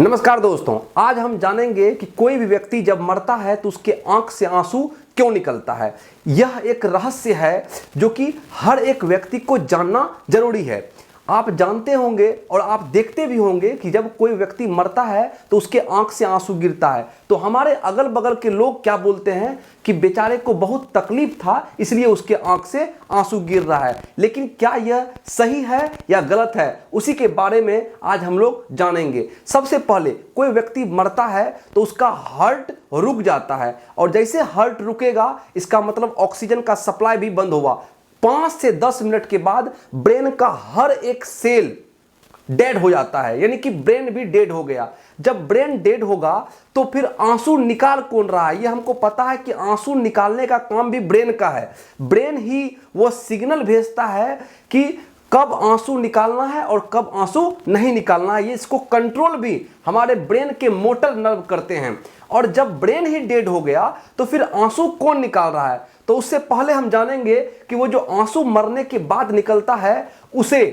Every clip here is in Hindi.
नमस्कार दोस्तों, आज हम जानेंगे कि कोई भी व्यक्ति जब मरता है तो उसके आंख से आंसू क्यों निकलता है। यह एक रहस्य है जो कि हर एक व्यक्ति को जानना जरूरी है। आप जानते होंगे और आप देखते भी होंगे कि जब कोई व्यक्ति मरता है तो उसके आंख से आंसू गिरता है, तो हमारे अगल बगल के लोग क्या बोलते हैं कि बेचारे को बहुत तकलीफ था इसलिए उसके आंख से आंसू गिर रहा है। लेकिन क्या यह सही है या गलत है, उसी के बारे में आज हम लोग जानेंगे। सबसे पहले कोई व्यक्ति मरता है तो उसका हार्ट रुक जाता है, और जैसे हार्ट रुकेगा इसका मतलब ऑक्सीजन का सप्लाई भी बंद होगा। 5 से 10 मिनट के बाद ब्रेन का हर एक सेल डेड हो जाता है, यानी कि ब्रेन भी डेड हो गया। जब ब्रेन डेड होगा तो फिर आंसू निकाल कौन रहा है, ये हमको पता है कि आंसू निकालने का काम भी ब्रेन का है। ब्रेन ही वो सिग्नल भेजता है कि कब आंसू निकालना है और कब आंसू नहीं निकालना है। ये इसको कंट्रोल भी हमारे ब्रेन के मोटर नर्व करते हैं। और जब ब्रेन ही डेड हो गया तो फिर आंसू कौन निकाल रहा है, तो उससे पहले हम जानेंगे कि वो जो आंसू मरने के बाद निकलता है उसे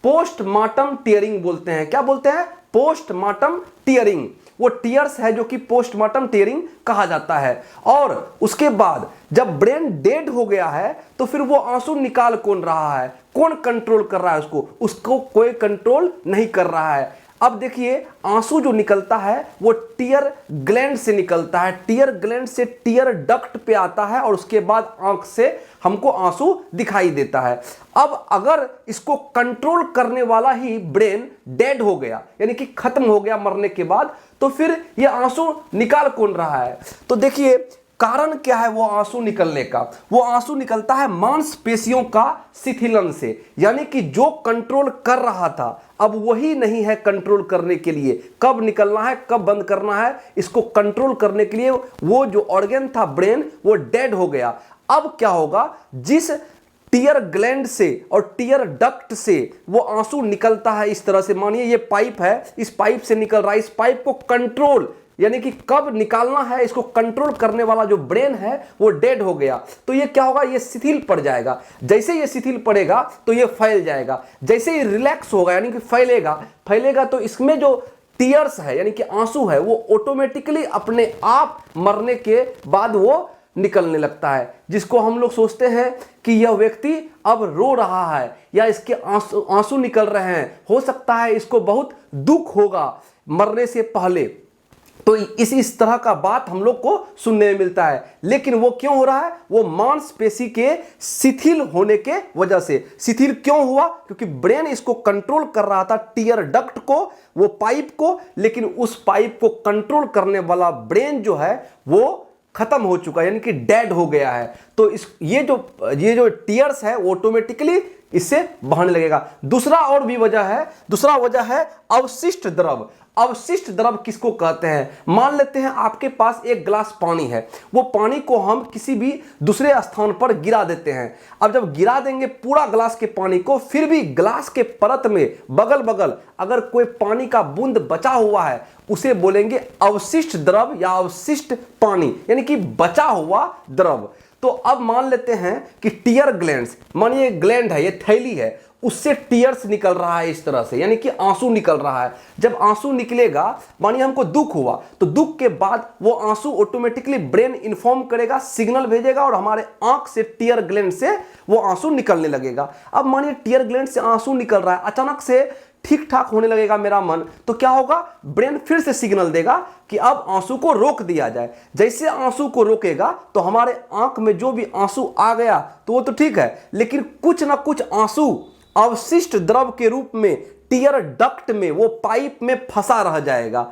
पोस्टमार्टम टीयरिंग बोलते हैं। क्या बोलते हैं? Postmortem tearing. वो टीयर्स है जो कि पोस्टमार्टम टीयरिंग कहा जाता है। और उसके बाद जब ब्रेन डेड हो गया है तो फिर वो आंसू निकाल कौन रहा है, कौन कंट्रोल कर रहा है उसको कोई कंट्रोल नहीं कर रहा है। अब देखिए, आंसू जो निकलता है वो टीयर ग्लैंड से निकलता है। टीयर ग्लैंड से टीयर डक्ट पे आता है और उसके बाद आंख से हमको आंसू दिखाई देता है। अब अगर इसको कंट्रोल करने वाला ही ब्रेन डेड हो गया, यानी कि खत्म हो गया मरने के बाद, तो फिर ये आंसू निकाल कौन रहा है। तो देखिए, कारण क्या है वो आंसू निकलने का। वो आंसू निकलता है मांसपेशियों का शिथिलन से, यानी कि जो कंट्रोल कर रहा था अब वही नहीं है कंट्रोल करने के लिए। कब निकलना है कब बंद करना है, इसको कंट्रोल करने के लिए वो जो ऑर्गन था ब्रेन वो डेड हो गया। अब क्या होगा, जिस टीयर ग्लैंड से और टीयर डक्ट से वो आंसू निकलता है इस तरह से, मानिए ये पाइप है, इस पाइप से निकल रहा है, इस पाइप को कंट्रोल यानी कि कब निकालना है इसको कंट्रोल करने वाला जो ब्रेन है वो डेड हो गया। तो ये क्या होगा, ये शिथिल पड़ जाएगा। जैसे ये शिथिल पड़ेगा तो ये फैल जाएगा। जैसे ये रिलैक्स होगा यानी कि फैलेगा तो इसमें जो टीयर्स है यानी कि आंसू है वो ऑटोमेटिकली अपने आप मरने के बाद वो निकलने लगता है, जिसको हम लोग सोचते हैं कि यह व्यक्ति अब रो रहा है या इसके आंसू निकल रहे हैं, हो सकता है इसको बहुत दुख होगा मरने से पहले। तो इस तरह का बात हम लोग को सुनने में मिलता है। लेकिन वो क्यों हो रहा है, वो मांसपेशी के शिथिल होने के वजह से। शिथिल क्यों हुआ, क्योंकि ब्रेन इसको कंट्रोल कर रहा था, टीयर डक्ट को, वो पाइप को, लेकिन उस पाइप को कंट्रोल करने वाला ब्रेन जो है वो खत्म हो चुका है, यानी कि डेड हो गया है। तो ये जो टीयर्स है वो ऑटोमेटिकली इससे बहने लगेगा। दूसरा वजह है अवशिष्ट द्रव। अवशिष्ट द्रव किसको कहते हैं? मान लेते हैं आपके पास एक गिलास पानी है, वो पानी को हम किसी भी दूसरे स्थान पर गिरा देते हैं। अब जब गिरा देंगे पूरा गिलास के पानी को, फिर भी गिलास के परत में बगल बगल अगर कोई पानी का बूंद बचा हुआ है उसे बोलेंगे अवशिष्ट द्रव या अवशिष्ट पानी, यानी कि बचा हुआ द्रव। तो अब मान लेते हैं कि टीयर ग्लैंड्स, मानिए ग्लैंड है, ये थैली है, उससे टीयर्स निकल रहा है इस तरह से, यानी कि आंसू निकल रहा है। जब आंसू निकलेगा, मानिए हमको दुख हुआ, तो दुख के बाद वो आंसू ऑटोमेटिकली ब्रेन इन्फॉर्म करेगा, सिग्नल भेजेगा और हमारे आंख से टीयर ग्लैंड से वो आंसू निकलने लगेगा। अब मानिए टीयर ग्लैंड से आंसू निकल रहा है, अचानक से ठीक ठाक होने लगेगा मेरा मन, तो क्या होगा, ब्रेन फिर से सिग्नल देगा कि अब आंसू को रोक दिया जाए। जैसे आंसू को रोकेगा तो हमारे आंख में जो भी आंसू आ गया तो वो तो ठीक है, लेकिन कुछ ना कुछ आंसू अवशिष्ट द्रव के रूप में टीयर डक्ट में, वो पाइप में फंसा रह जाएगा।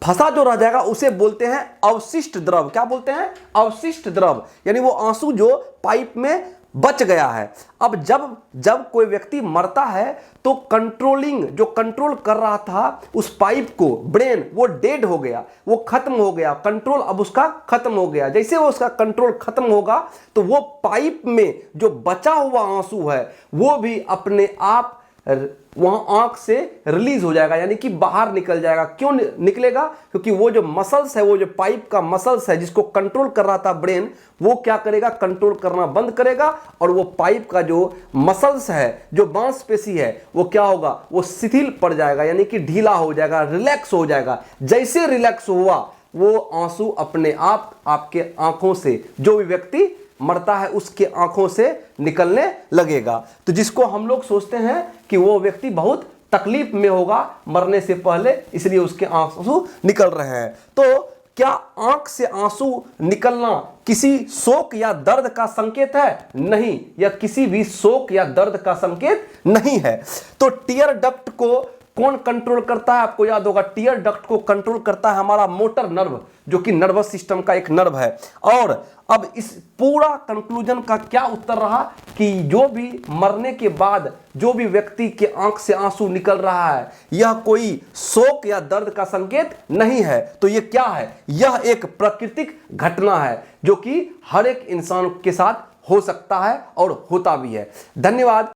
फंसा जो रह जाएगा उसे बोलते हैं अवशिष्ट द्रव। क्या बोलते हैं? अवशिष्ट द्रव, यानी वो आंसू जो पाइप में बच गया है। अब जब कोई व्यक्ति मरता है तो जो कंट्रोल कर रहा था उस पाइप को ब्रेन, वो डेड हो गया, वो खत्म हो गया, कंट्रोल अब उसका खत्म हो गया। जैसे वो उसका कंट्रोल खत्म होगा तो वो पाइप में जो बचा हुआ आंसू है वो भी अपने आप वहां आंख से रिलीज हो जाएगा, यानी कि बाहर निकल जाएगा। क्यों निकलेगा? क्योंकि वो जो मसल्स है, वो जो पाइप का मसल्स है जिसको कंट्रोल कर रहा था ब्रेन, वो क्या करेगा? कंट्रोल करना बंद करेगा और वो पाइप का जो मसल्स है, जो मांसपेशी है, वो क्या होगा? वो शिथिल पड़ जाएगा, यानी कि ढीला हो जाएगा, रिलैक्स हो जाएगा। जैसे रिलैक्स हुआ, वो आंसू अपने आप आपके आंखों से, जो भी व्यक्ति मरता है उसके आंखों से निकलने लगेगा। तो जिसको हम लोग सोचते हैं कि वो व्यक्ति बहुत तकलीफ में होगा मरने से पहले, इसलिए उसके आंसू निकल रहे हैं। तो क्या आंख से आंसू निकलना किसी शोक या दर्द का संकेत है? नहीं, यह किसी भी शोक या दर्द का संकेत नहीं है। तो टीयर डक्ट को कौन कंट्रोल करता है? आपको याद होगा, टीयर डक्ट को कंट्रोल करता है हमारा मोटर नर्व, जो कि नर्वस सिस्टम का एक नर्व है। और अब इस पूरा कंक्लूजन का क्या उत्तर रहा कि जो भी मरने के बाद जो भी व्यक्ति के आंख से आंसू निकल रहा है, यह कोई शोक या दर्द का संकेत नहीं है। तो यह क्या है? यह एक प्राकृतिक घटना है जो कि हर एक इंसान के साथ हो सकता है और होता भी है। धन्यवाद।